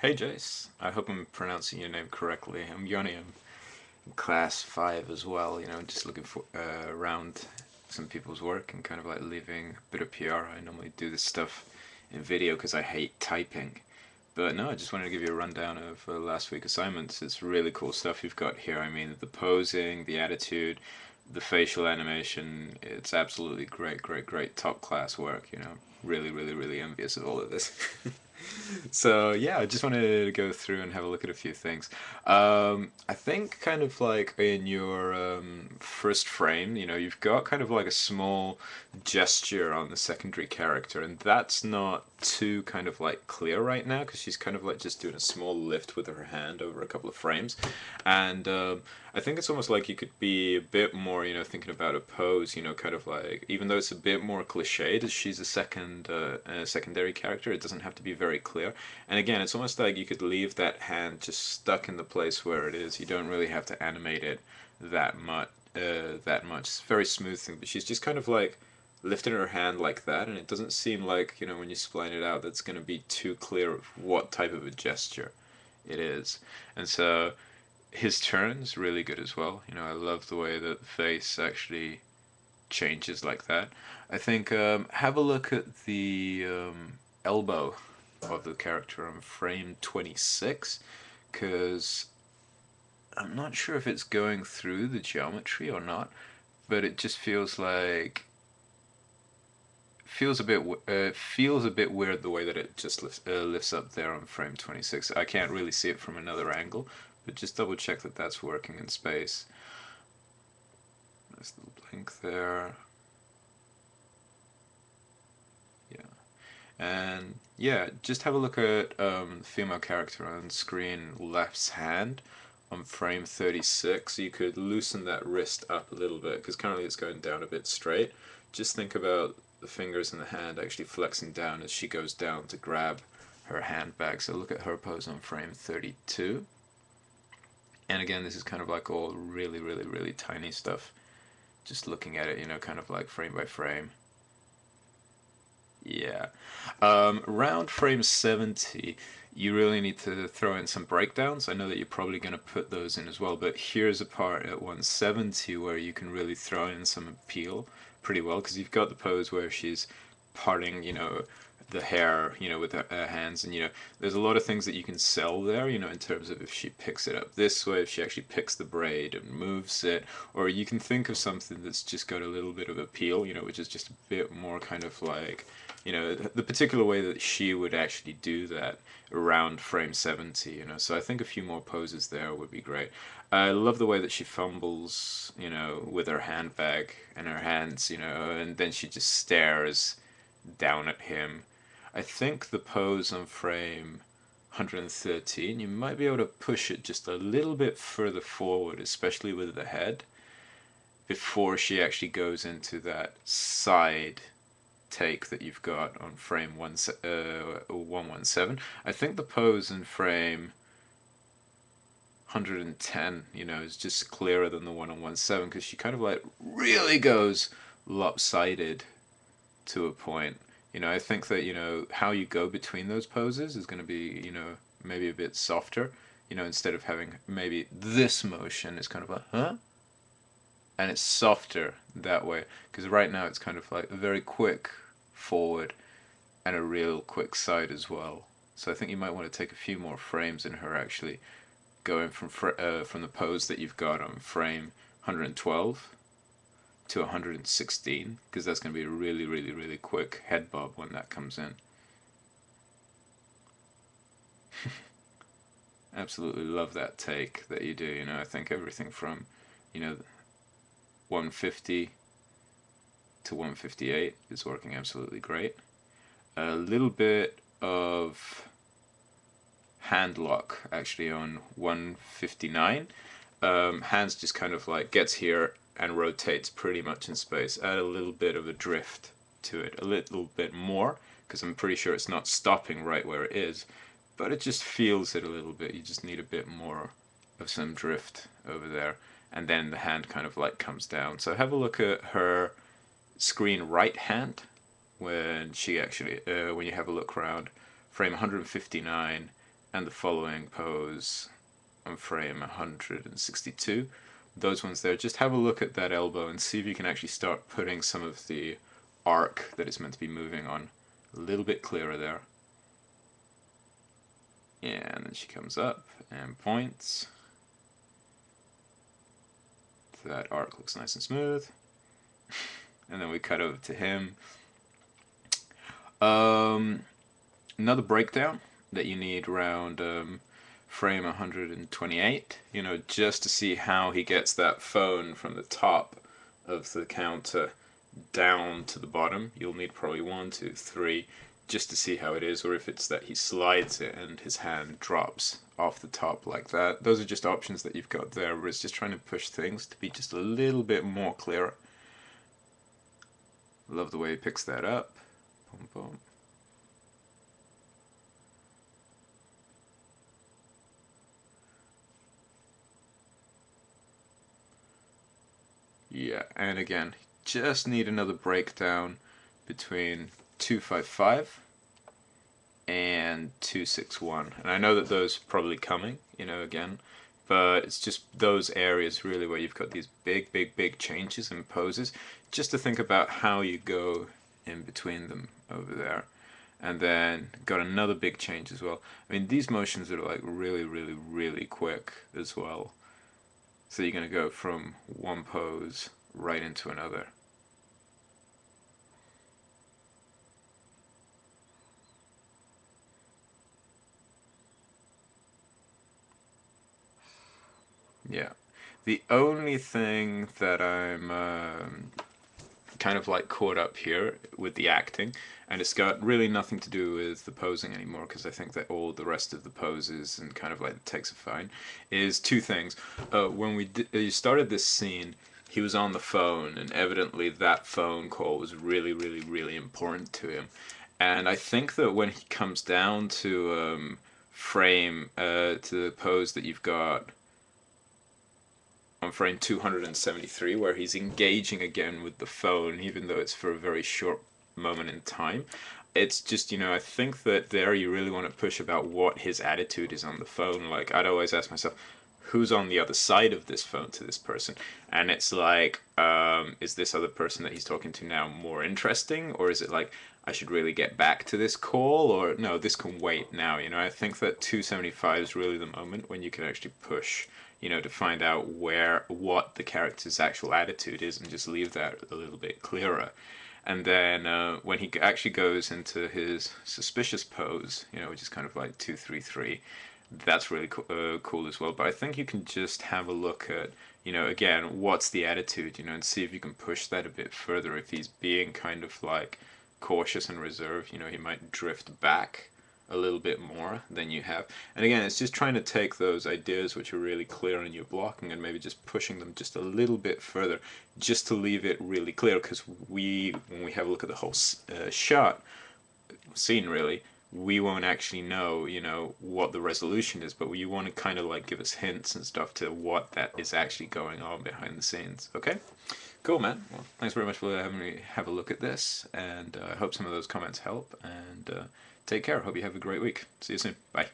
Hey Jace, I hope I'm pronouncing your name correctly. I'm Yoni. I'm in class 5 as well, just looking for around some people's work and kind of like leaving a bit of PR. I normally do this stuff in video because I hate typing. But no, I just wanted to give you a rundown of last week's assignments. It's really cool stuff you've got here. I mean, the posing, the attitude, the facial animation. It's absolutely great, great, great top class work. Really, really, really envious of all of this. So yeah, I just wanted to go through and have a look at a few things. I think kind of like in your first frame, you've got kind of like a small gesture on the secondary character, and that's not too kind of like clear right now because she's kind of like just doing a small lift with her hand over a couple of frames, and I think it's almost like you could be a bit more, thinking about a pose, kind of like even though it's a bit more cliched as she's a secondary character, it doesn't have to be very clear. And again, it's almost like you could leave that hand just stuck in the place where it is. You don't really have to animate it that much. That much. It's a very smooth thing, but she's just kind of like lifting her hand like that, and it doesn't seem like when you spline it out, that's going to be too clear of what type of a gesture it is. And so his turn's really good as well. I love the way that the face actually changes like that. I think have a look at the elbow of the character on frame 26 because I'm not sure if it's going through the geometry or not, but it just feels a bit weird the way that it just lifts up there on frame 26. I can't really see it from another angle, but just double check that that's working in space. Nice little blink there. Yeah. And yeah, just have a look at the female character on screen left's hand on frame 36. You could loosen that wrist up a little bit because currently it's going down a bit straight. Just think about the fingers in the hand actually flexing down as she goes down to grab her handbag. So look at her pose on frame 32. And again, this is kind of like all really, really, really tiny stuff. Just looking at it, kind of like frame by frame. Yeah. Around frame 70, you really need to throw in some breakdowns. I know that you're probably going to put those in as well, but here's a part at 170 where you can really throw in some appeal pretty well because you've got the pose where she's parting, the hair, with her hands, and there's a lot of things that you can sell there, in terms of if she picks it up this way, if she actually picks the braid and moves it, or you can think of something that's just got a little bit of appeal, which is just a bit more kind of like the particular way that she would actually do that around frame 70, so I think a few more poses there would be great. I love the way that she fumbles, with her handbag and her hands, and then she just stares down at him. I think the pose on frame 113, you might be able to push it just a little bit further forward, especially with the head, before she actually goes into that side take that you've got on frame 117. I think the pose in frame 110, is just clearer than the one on 17 because she kind of like really goes lopsided to a point. I think that, how you go between those poses is going to be, maybe a bit softer. Instead of having maybe this motion, it's kind of like, huh? And it's softer that way because right now it's kind of like a very quick forward and a real quick side as well. So I think you might want to take a few more frames in her actually going from the pose that you've got on frame 112 to 116 because that's going to be a really, really, really quick head bob when that comes in. Absolutely love that take that you do. I think everything from 150 to 158 is working absolutely great. A little bit of hand lock actually on 159. Hands just kind of like gets here and rotates pretty much in space. Add a little bit of a drift to it, a little bit more, because I'm pretty sure it's not stopping right where it is, but it just feels it a little bit. You just need a bit more of some drift over there, and then the hand kind of like comes down. So have a look at her screen right hand when she actually, when you have a look around frame 159 and the following pose on frame 162. Those ones there, just have a look at that elbow and see if you can actually start putting some of the arc that it's meant to be moving on a little bit clearer there. Yeah, and then she comes up and points. That arc looks nice and smooth. And then we cut over to him. Another breakdown that you need around frame 128, just to see how he gets that phone from the top of the counter down to the bottom. You'll need probably 1, 2, 3, just to see how it is, or if it's that he slides it and his hand drops off the top like that. Those are just options that you've got there, where it's just trying to push things to be just a little bit more clearer. Love the way he picks that up. Boom, boom. Yeah, and again, just need another breakdown between 255 and 261. And I know that those are probably coming, again, but it's just those areas really where you've got these big changes in poses, just to think about how you go in between them over there. And then got another big change as well. I mean, these motions are like really quick as well. So you're going to go from one pose right into another. Yeah. The only thing that I'm kind of like caught up here with the acting, and it's got really nothing to do with the posing anymore, because I think that all the rest of the poses and kind of like the takes are fine, is two things. When you started this scene, he was on the phone, and evidently that phone call was really important to him. And I think that when he comes down to frame to the pose that you've got on frame 273, where he's engaging again with the phone, even though it's for a very short moment in time. It's just, I think that there you really want to push about what his attitude is on the phone. Like, I'd always ask myself, who's on the other side of this phone to this person? And it's like, is this other person that he's talking to now more interesting? Or is it like, I should really get back to this call? Or no, this can wait now. I think that 275 is really the moment when you can actually push, to find out what the character's actual attitude is, and just leave that a little bit clearer. And then when he actually goes into his suspicious pose, which is kind of like 233, that's really cool as well. But I think you can just have a look at, again, what's the attitude, and see if you can push that a bit further. If he's being kind of like cautious and reserved, he might drift back a little bit more than you have. And again, it's just trying to take those ideas which are really clear in your blocking and maybe just pushing them just a little bit further, just to leave it really clear. Because when we have a look at the whole scene, really, we won't actually know, what the resolution is, but you want to kind of like give us hints and stuff to what that is actually going on behind the scenes. Okay? Cool, man. Well, thanks very much for having me have a look at this, and I hope some of those comments help, and take care. Hope you have a great week. See you soon. Bye.